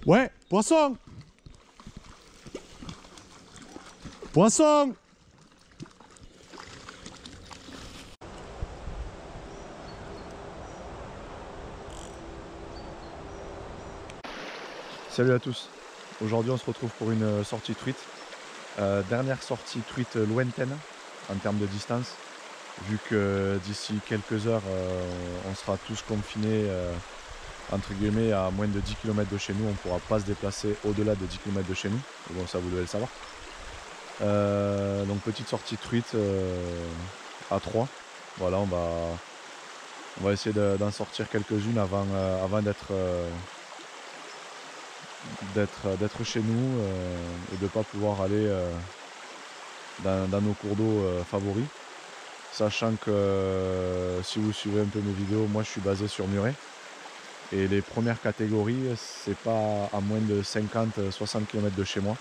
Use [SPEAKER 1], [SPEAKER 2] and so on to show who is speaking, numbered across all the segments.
[SPEAKER 1] Ouais, poisson! Poisson! Salut à tous. Aujourd'hui on se retrouve pour une sortie truite. Dernière sortie truite lointaine en termes de distance. Vu que d'ici quelques heures on sera tous confinés entre guillemets à moins de 10 km de chez nous. On ne pourra pas se déplacer au-delà de 10 km de chez nous. Bon, ça vous devez le savoir. Donc petite sortie truite à 3. Voilà, on va essayer d'en sortir quelques-unes avant d'être chez nous et de ne pas pouvoir aller dans nos cours d'eau favoris. Sachant que si vous suivez un peu mes vidéos, moi je suis basé sur Muret. Et les premières catégories, c'est pas à moins de 50-60 km de chez moi.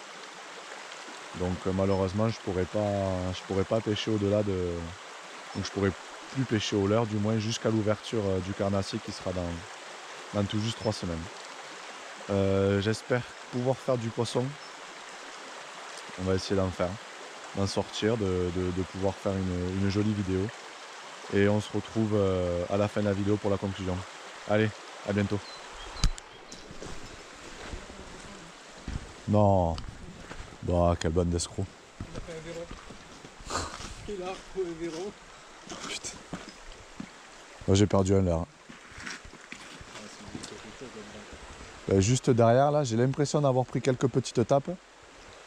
[SPEAKER 1] Donc malheureusement je pourrais pas pêcher au-delà de. Donc je pourrais plus pêcher au leurre, du moins jusqu'à l'ouverture du carnassier qui sera dans tout juste 3 semaines. J'espère pouvoir faire du poisson. On va essayer d'en sortir, de pouvoir faire une jolie vidéo. Et on se retrouve à la fin de la vidéo pour la conclusion. Allez, à bientôt. Non. Bah, quelle bande d'escrocs.
[SPEAKER 2] Il a fait un verrou. Il a retrouvé un verrou.
[SPEAKER 1] Putain. Moi j'ai perdu un leurre. Juste derrière là, j'ai l'impression d'avoir pris quelques petites tapes.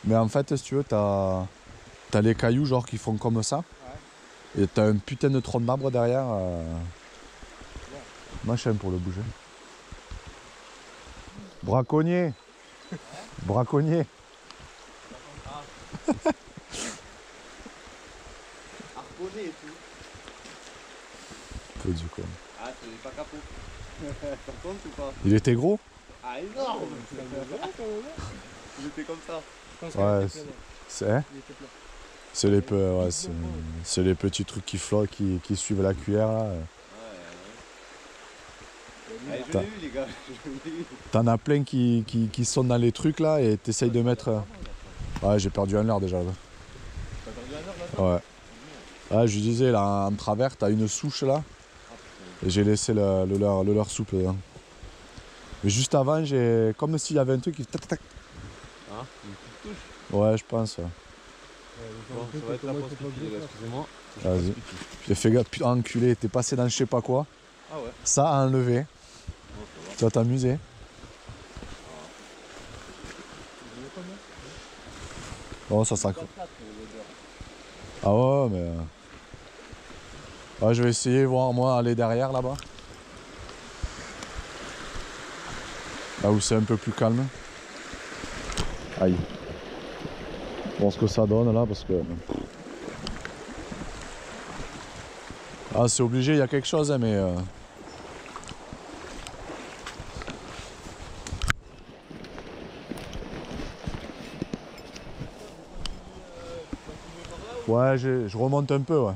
[SPEAKER 1] Mais en fait, si tu veux, t'as les cailloux genre qui font comme ça. Ouais. Et t'as un putain de tronc d'arbre derrière. Machin pour le bouger. Braconnier. Braconnier.
[SPEAKER 2] Harponné et tout.
[SPEAKER 1] Peu du con.
[SPEAKER 2] Ah, c'est pas capot. T'en comptes ou pas?
[SPEAKER 1] Il était gros?
[SPEAKER 2] Ah, énorme. Il était comme ça.
[SPEAKER 1] Ouais, c'est les petits trucs qui flottent, qui suivent la cuillère là.
[SPEAKER 2] Ouais, je l'ai eu les gars,
[SPEAKER 1] T'en as plein qui sont dans les trucs là et t'essayes de mettre. Ouais, j'ai perdu un leurre déjà là.
[SPEAKER 2] T'as perdu un leurre là?
[SPEAKER 1] Ouais. Ah, je disais là en travers, t'as une souche là. Et j'ai laissé le leurre souple dedans. Mais juste avant, j'ai comme s'il y avait un truc qui tac tac.
[SPEAKER 2] Ah, une petite touche?
[SPEAKER 1] Ouais, je pense. Ouais.
[SPEAKER 2] Bon, ça va être la pause pipi, excusez-moi.
[SPEAKER 1] Vas-y. J'ai fait gaffe, putain, enculé, t'es passé dans je sais pas quoi.
[SPEAKER 2] Ah ouais.
[SPEAKER 1] Ça à enlever.
[SPEAKER 2] Bon, ça va.
[SPEAKER 1] Tu vas t'amuser. Bon, ça sera. Ah ouais, mais. Ouais, je vais essayer, voir moi aller derrière là-bas. Là où c'est un peu plus calme. Aïe. Bon, ce que ça donne là, parce que. Ah, c'est obligé, il y a quelque chose, hein, mais. Ouais, je remonte un peu, ouais.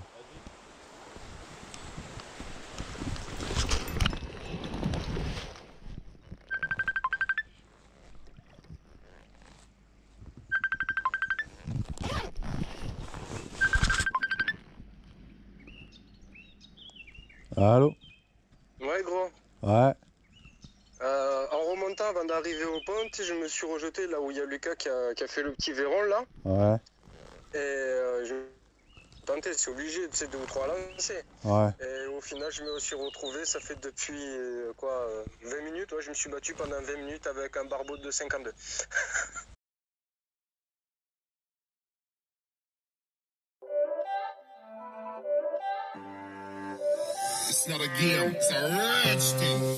[SPEAKER 1] Allô?
[SPEAKER 3] Ouais gros.
[SPEAKER 1] Ouais.
[SPEAKER 3] En remontant avant d'arriver au pont, je me suis rejeté là où il y a Lucas qui a fait le petit verron là.
[SPEAKER 1] Ouais.
[SPEAKER 3] Et je tentais, c'est obligé, tu sais, 2 ou 3 lancer.
[SPEAKER 1] Ouais.
[SPEAKER 3] Et au final, je me suis retrouvé, ça fait depuis 20 minutes. Ouais, je me suis battu pendant 20 minutes avec un barbeau de 52.
[SPEAKER 4] It's not a game, it's a rich thing.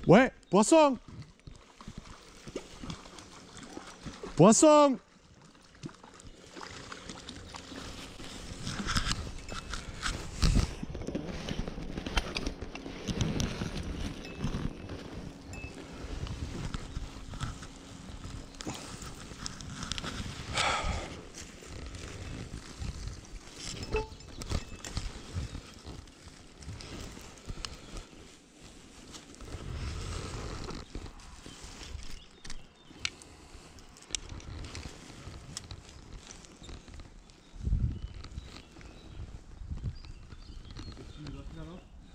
[SPEAKER 1] Ouais, poisson. Poisson.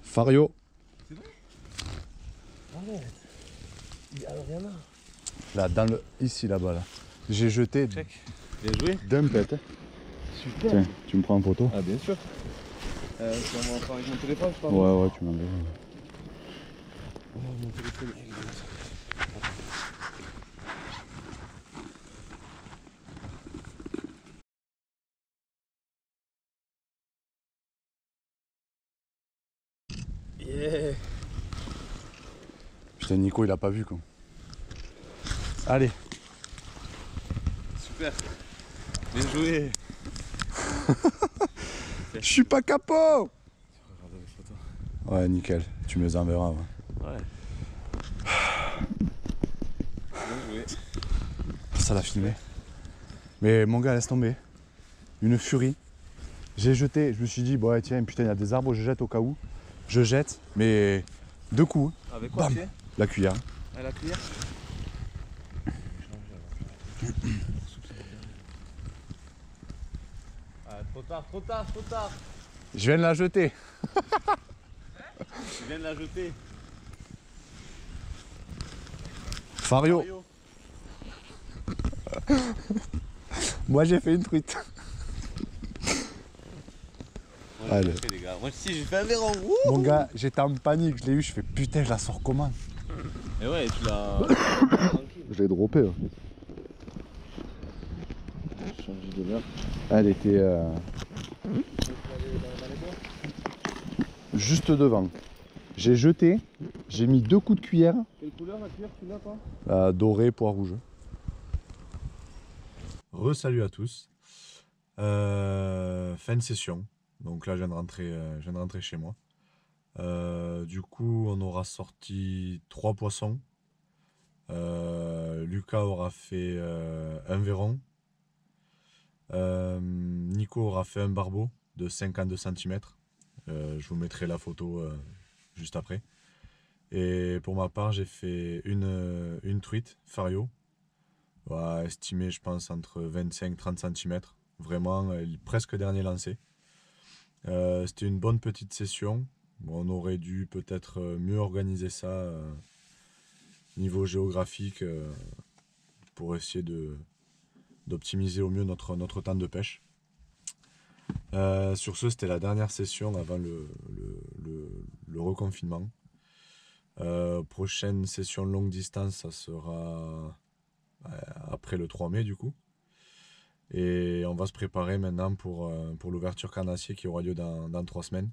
[SPEAKER 1] Fario.
[SPEAKER 2] C'est vrai? Arrête. Alors il y en a.
[SPEAKER 1] Là, dans le. Ici, là-bas, là. J'ai jeté.
[SPEAKER 2] Check. Bien joué.
[SPEAKER 1] D'un pet.
[SPEAKER 2] Super.
[SPEAKER 1] Tiens, tu me prends en photo?
[SPEAKER 2] Ah bien sûr. Si on va faire avec mon téléphone, je pense.
[SPEAKER 1] Ouais, tu m'en donnes.
[SPEAKER 2] Oh, mon téléphone. Yeah.
[SPEAKER 1] Putain, Nico, il a pas vu, quoi. Allez.
[SPEAKER 2] Super. Bien joué.
[SPEAKER 1] Je suis pas capot.
[SPEAKER 2] Regardez les photos.
[SPEAKER 1] Ouais, nickel. Tu me les enverras. Ouais.
[SPEAKER 2] Ouais. Bien joué.
[SPEAKER 1] Ça l'a filmé. Mais mon gars, laisse tomber. Une furie. J'ai jeté, je me suis dit, bon, ouais, tiens, putain, il y a des arbres, je jette au cas où. Je jette, mais deux coups.
[SPEAKER 2] Avec quoi,
[SPEAKER 1] Bam.
[SPEAKER 2] pied?
[SPEAKER 1] La cuillère.
[SPEAKER 2] À la cuillère. Ah, trop tard, trop tard, trop tard.
[SPEAKER 1] Je viens de la jeter.
[SPEAKER 2] Tu viens de la jeter.
[SPEAKER 1] Fario.
[SPEAKER 2] Mario.
[SPEAKER 1] Moi, j'ai fait une truite.
[SPEAKER 2] Moi,
[SPEAKER 1] Allez.
[SPEAKER 2] j'ai fait, les gars. Moi aussi, j'ai fait un verron.
[SPEAKER 1] Mon gars, j'étais en panique, je l'ai eu, je fais putain, je la sors comment?
[SPEAKER 2] Et ouais, tu l'as.
[SPEAKER 1] Je l'ai droppé. Là.
[SPEAKER 2] Changer de l'heure.
[SPEAKER 1] Elle était juste devant. J'ai jeté, j'ai mis deux coups de cuillère.
[SPEAKER 2] Quelle couleur la cuillère tu l'as, quoi?
[SPEAKER 1] Doré, pois rouge. Re-salut à tous. Fin de session. Donc là, je viens de rentrer chez moi. Du coup, on aura sorti 3 poissons. Lucas aura fait un verron. Nico aura fait un barbeau de 52 cm. Je vous mettrai la photo juste après. Et pour ma part, j'ai fait une truite, Fario. Ouais, estimé, je pense, entre 25 et 30 cm. Vraiment, presque dernier lancé. C'était une bonne petite session. Bon, on aurait dû peut-être mieux organiser ça niveau géographique pour essayer d'optimiser au mieux notre temps de pêche. Sur ce, c'était la dernière session avant le reconfinement. Prochaine session longue distance, ça sera après le 3 mai du coup. Et on va se préparer maintenant pour l'ouverture carnassier qui aura lieu dans 3 semaines.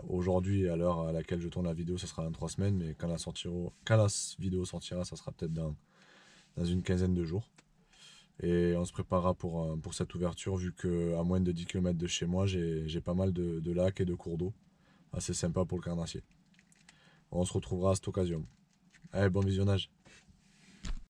[SPEAKER 1] Aujourd'hui, à l'heure à laquelle je tourne la vidéo, ça sera dans 3 semaines, mais quand la vidéo sortira, ça sera peut-être dans une quinzaine de jours. Et on se préparera pour cette ouverture, vu qu'à moins de 10 km de chez moi, j'ai pas mal de lacs et de cours d'eau. Assez sympa pour le carnassier. On se retrouvera à cette occasion. Allez, bon visionnage.